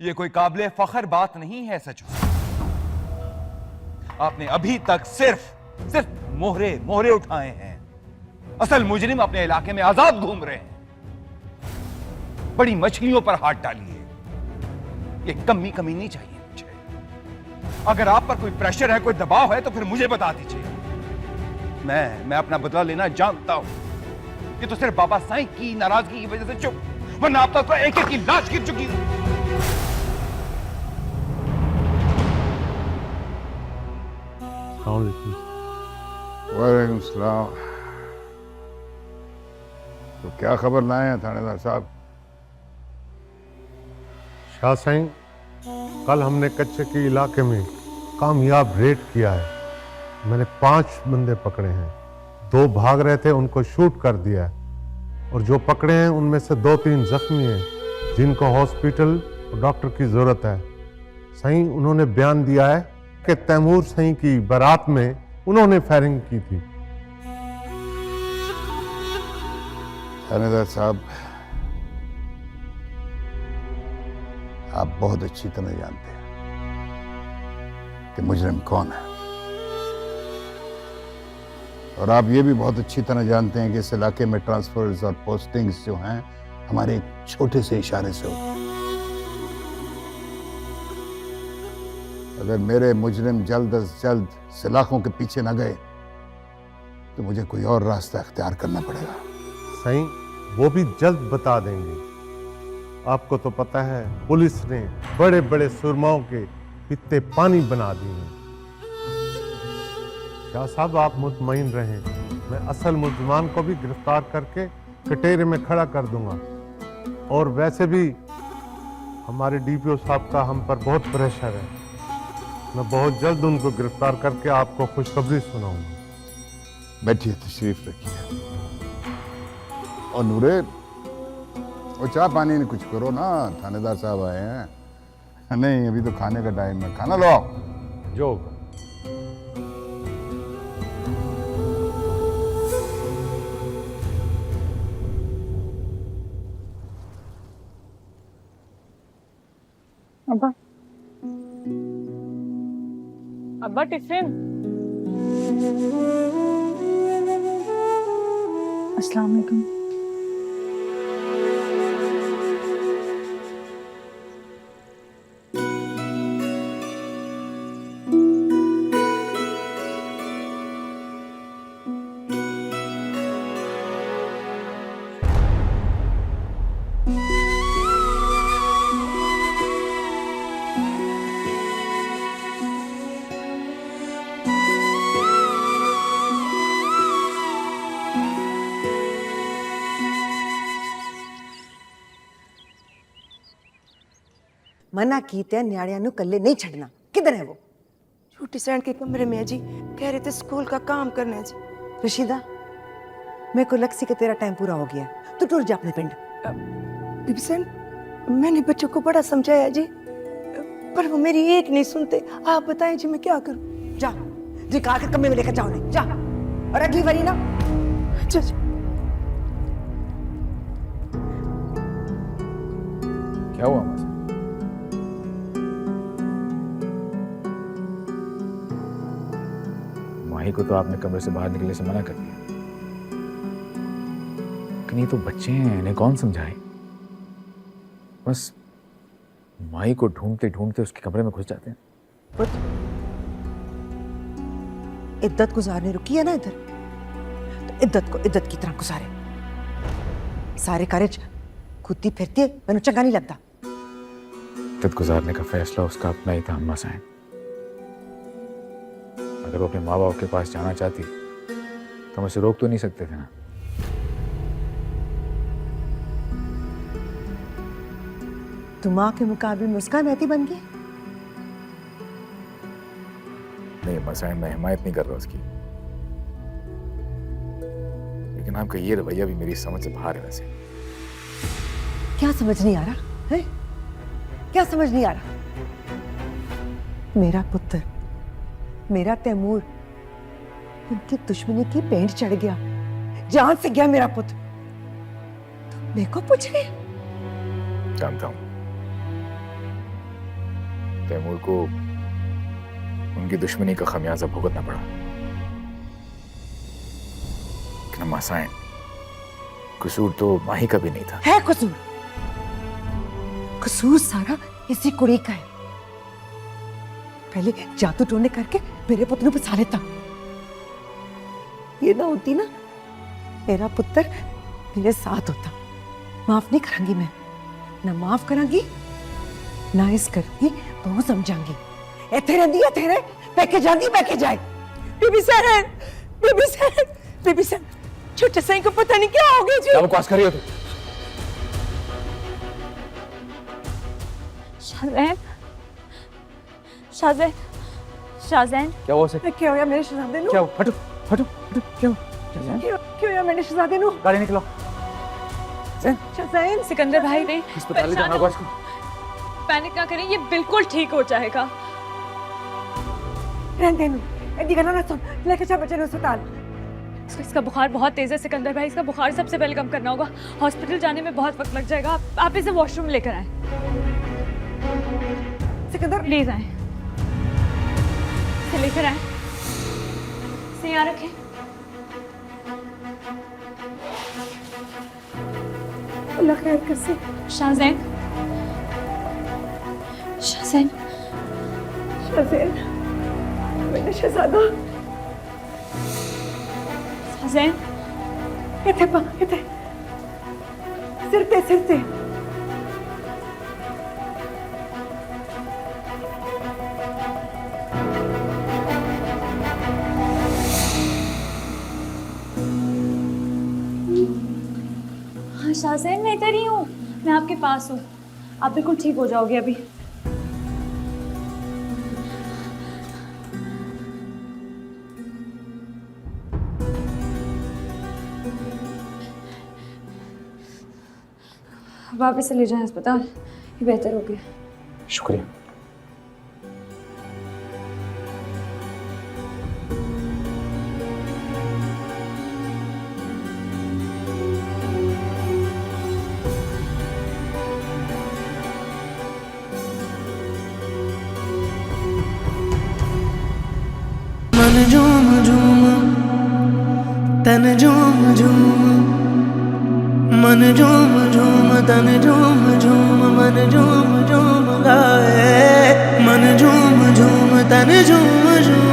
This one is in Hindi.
ये कोई काबिले फख्र बात नहीं है सच। आपने अभी तक सिर्फ मोहरे मोहरे उठाए हैं। असल मुजरिम अपने इलाके में आजाद घूम रहे हैं। बड़ी मछलियों पर हाथ डालिए। ये कमी नहीं चाहिए मुझे। अगर आप पर कोई प्रेशर है, कोई दबाव है तो फिर मुझे बता दीजिए। मैं अपना बदला लेना जानता हूं। ये तो सिर्फ बाबा साईं की नाराजगी की वजह से चुप, वरना अब तक तो एक की लाश गिर चुकी है। वालेकुम सलाम। तो क्या खबर लाए हैं थानेदार साहब? शाह साईं, कल हमने कच्चे के इलाके में कामयाब रेड किया है। मैंने 5 बंदे पकड़े हैं। 2 भाग रहे थे, उनको शूट कर दिया है। और जो पकड़े हैं उनमें से 2-3 जख्मी हैं, जिनको हॉस्पिटल और डॉक्टर की जरूरत है। साईं, उन्होंने बयान दिया है कि तैमूर साईं की बारात में उन्होंने फायरिंग की थी। थानेदार साहब, आप बहुत अच्छी तरह जानते हैं कि मुजरिम कौन है, और आप ये भी बहुत अच्छी तरह जानते हैं कि इस इलाके में ट्रांसफर्स और पोस्टिंग्स जो हैं हमारे एक छोटे से इशारे से होते हैं। अगर मेरे मुजरिम जल्द अज जल्द सलाखों के पीछे न गए तो मुझे कोई और रास्ता इख्तियार करना पड़ेगा। साईं, वो भी जल्द बता देंगे। आपको तो पता है, पुलिस ने बड़े बड़े सुरमाओं के पित्ते पानी बना दिए हैं। शाह साहब, आप मुतमईन रहें, मैं असल मुल्ज़िमान को भी गिरफ्तार करके कटेरे में खड़ा कर दूंगा। और वैसे भी हमारे डीपीओ साहब का हम पर बहुत प्रेशर है। मैं बहुत जल्द उनको गिरफ्तार करके आपको खुशखबरी सुनाऊंगा। बैठिए, तशरीफ रखिए। और नूरे, वो चाय पानी ने कुछ करो ना, थानेदार साहब आए हैं। नहीं, अभी तो खाने का टाइम है, खाना लो। जो अब्बा, अब्बा टिफिन। अस्सलाम वालेकुम। मना कीते न्याणियां नु कल्ले नहीं छड़ना। किधर है वो? छोटी सैन के कमरे में है जी। कह रहे थे स्कूल का काम करना है जी। रशीदा, मेरे को लक्सी के तेरा टाइम पूरा हो गया, तू टूर जा अपने पिंड। बीबी सैन, मैंने बच्चों को बड़ा समझाया जी, पर वो मेरी एक नहीं सुनते। आप बताएं जी, मैं क्या करूं? जा, जी कहा के कमरे में लेकर जाओ नहीं, जा। और अगली बारी ना। अच्छा जी। क्या हुआ मासी? माही को तो आपने कमरे से बाहर निकलने से मना कर दिया, लेकिन ये तो बच्चे हैं, इन्हें कौन समझाए? बस माही को ढूंढते ढूंढते उसके कमरे में घुस जाते हैं। पुत्र, इद्दत गुजारने रुकी है ना इधर, तो इद्दत को इद्दत की तरह गुजारे। सारे कार्य खुद ही फिरती है, मैंने चंगा नहीं लगता। इद्दत गुजारने का फैसला उसका अपना ही था अम्मा साहब। अगर वो अपने माँ बाप के पास जाना चाहती तो हम उसे रोक तो नहीं सकते थे ना। तुम माँ के मुकाबले में उसका नाती बन गई। नहीं अम्मा साहब, मैं हिमायत नहीं कर रहा उसकी, लेकिन आपका ये रवैया भी मेरी समझ से बाहर है। वैसे क्या समझ नहीं आ रहा है? क्या समझ नहीं आ रहा? मेरा पुत्र, मेरा तैमूर उनकी दुश्मनी की पेंट चढ़ गया, जान से गया मेरा पुत्र। तुम मेरे को पूछ रहे? जानता हूं, तैमूर को उनकी दुश्मनी का खमियाजा भुगतना पड़ा। लेकिन अम्मा साईं, कसूर तो माही का भी नहीं था। है कसूर, कसूर सारा इसी कुड़ी का है। पहले जादू टोने करके मेरे पुत्र को फंसा लेता। ये ना होती ना, मेरा पुत्र मेरे साथ होता। माफ नहीं करांगी मैं, ना माफ करांगी ना इस घर की बहू समझांगी। इथे रहंदी है, इथे रह, पैके जांदी पैके जाए। बीबी सहन, बीबी सहन, बीबी सहन, छोटे साईं को पता नहीं क्या हो गया जी। क्या बकवास कर रही हो तुम? शाहजैन, शाहजैन, शाहजैन, क्या हुआ उसे? क्या होया मेरे शहजादे नु? क्या हुआ? हटो हटो हटो, क्या हुआ? क्या होया मेरे शहजादे नु? गाड़ी निकलो। शहजान, सिकंदर भाई नहीं, अस्पताल ले जाना होगा इसको। पैनिक ना करें, ये बिल्कुल ठीक हो जाएगा। रहने नु, एदी गल्ला ना सुन, लेके जा बच्चे नु अस्पताल। इसका बुखार बहुत तेज है सिकंदर भाई, इसका बुखार सबसे पहले कम करना होगा। हॉस्पिटल जाने में बहुत वक्त लग जाएगा। आप इसे वॉशरूम लेकर आए, सिकंदर, प्लीज आए, इसे लेकर आए, इसे यहाँ रखें। अल्लाह खैर कर से। शाहजैन, शाहजैन, शहजान, मेरा शहजादा, शाहजैन, इथे पा, इथे, सिरते, सिरते। हाँ शाहजैन, मैं इधर ही हूँ, मैं आपके पास हूँ। आप बिल्कुल ठीक हो जाओगे अभी। अब आप इसे ले जाएं अस्पताल, ये बेहतर हो गया। शुक्रिया। मन झूम झूम तन झूम झूम, मन झूम झूम तन झूम झूम, मन झूम झूम गाए। मन झूम झूम तन झूम झूम,